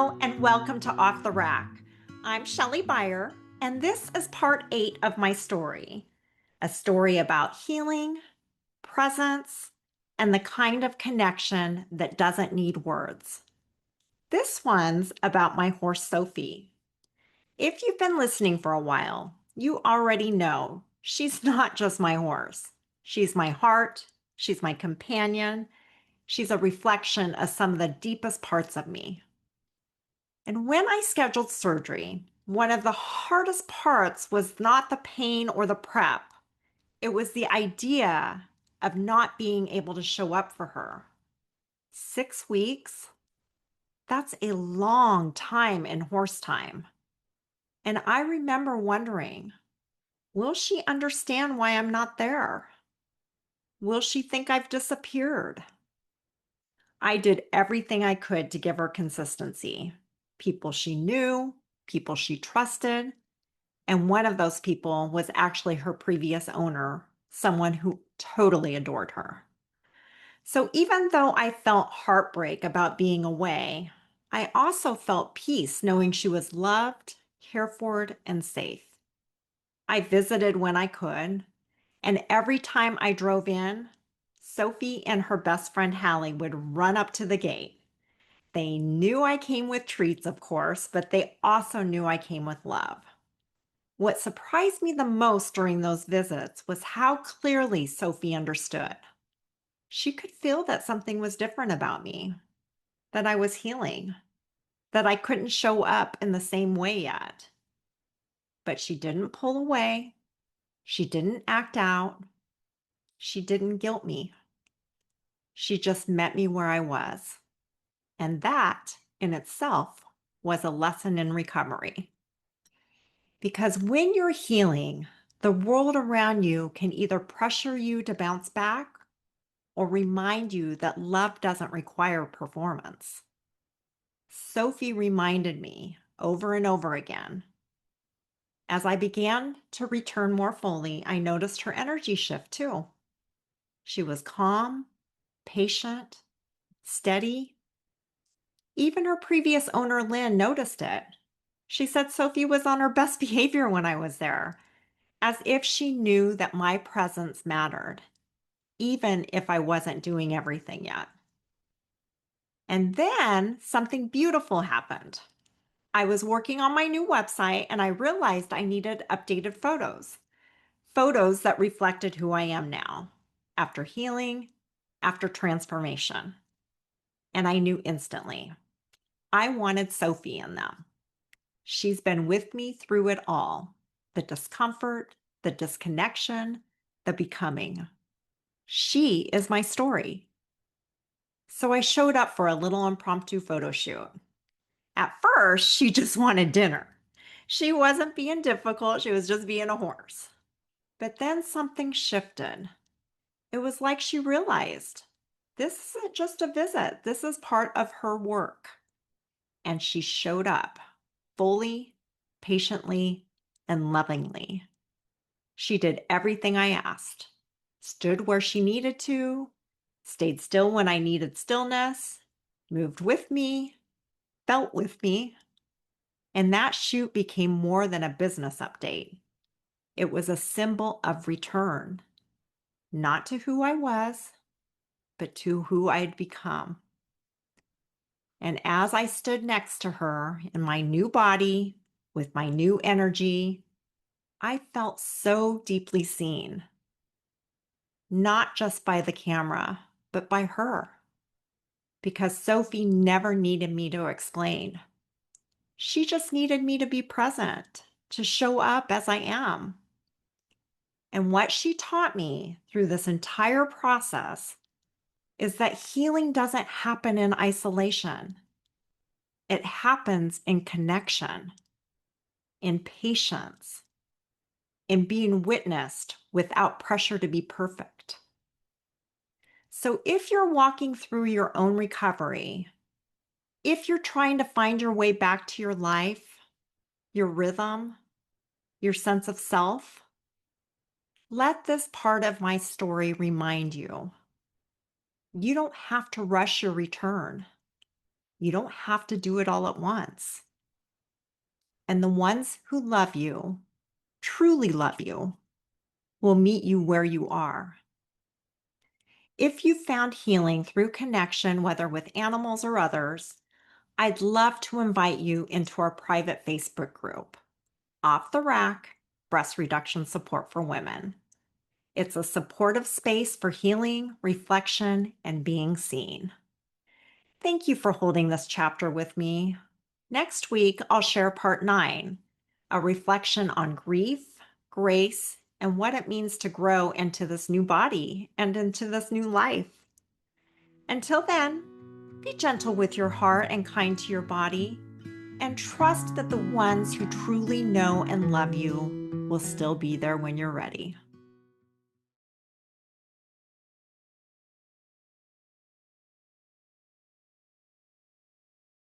Hello, and welcome to Off the Rack. I'm Shelley Beyer, and this is part 8 of my story, a story about healing, presence, and the kind of connection that doesn't need words. This one's about my horse, Sophie. If you've been listening for a while, you already know she's not just my horse. She's my heart, she's my companion, she's a reflection of some of the deepest parts of me. And when I scheduled surgery, one of the hardest parts was not the pain or the prep. It was the idea of not being able to show up for her. 6 weeks? That's a long time in horse time. And I remember wondering, will she understand why I'm not there? Will she think I've disappeared? I did everything I could to give her consistency. People she knew, people she trusted. And one of those people was actually her previous owner, someone who totally adored her. So even though I felt heartbreak about being away, I also felt peace knowing she was loved, cared for, and safe. I visited when I could, and every time I drove in, Sophie and her best friend Hallie would run up to the gate. They knew I came with treats, of course, but they also knew I came with love. What surprised me the most during those visits was how clearly Sophie understood. She could feel that something was different about me, that I was healing, that I couldn't show up in the same way yet. But she didn't pull away. She didn't act out. She didn't guilt me. She just met me where I was. And that in itself was a lesson in recovery. Because when you're healing, the world around you can either pressure you to bounce back or remind you that love doesn't require performance. Sophie reminded me over and over again. As I began to return more fully, I noticed her energy shift too. She was calm, patient, steady. Even her previous owner, Lynn, noticed it. She said Sophie was on her best behavior when I was there, as if she knew that my presence mattered, even if I wasn't doing everything yet. And then something beautiful happened. I was working on my new website and I realized I needed updated photos, photos that reflected who I am now, after healing, after transformation. And I knew instantly I wanted Sophie in them. She's been with me through it all, the discomfort, the disconnection, the becoming. She is my story. So I showed up for a little impromptu photo shoot. At first, she just wanted dinner. She wasn't being difficult, she was just being a horse. But then something shifted. It was like she realized this isn't just a visit, this is part of her work. And she showed up fully, patiently, and lovingly. She did everything I asked, stood where she needed to, stayed still when I needed stillness, moved with me, felt with me. And that shoot became more than a business update. It was a symbol of return, not to who I was, but to who I had become. And as I stood next to her in my new body, with my new energy, I felt so deeply seen, not just by the camera, but by her. Because Sophie never needed me to explain. She just needed me to be present, to show up as I am. And what she taught me through this entire process is that healing doesn't happen in isolation. It happens in connection, in patience, in being witnessed without pressure to be perfect. So if you're walking through your own recovery, if you're trying to find your way back to your life, your rhythm, your sense of self, let this part of my story remind you. You don't have to rush your return. You don't have to do it all at once. And the ones who love you, truly love you, will meet you where you are. If you found healing through connection, whether with animals or others, I'd love to invite you into our private Facebook group, Off the Rack Breast Reduction Support for Women. It's a supportive space for healing, reflection, and being seen. Thank you for holding this chapter with me. Next week, I'll share part 9, a reflection on grief, grace, and what it means to grow into this new body and into this new life. Until then, be gentle with your heart and kind to your body, and trust that the ones who truly know and love you will still be there when you're ready.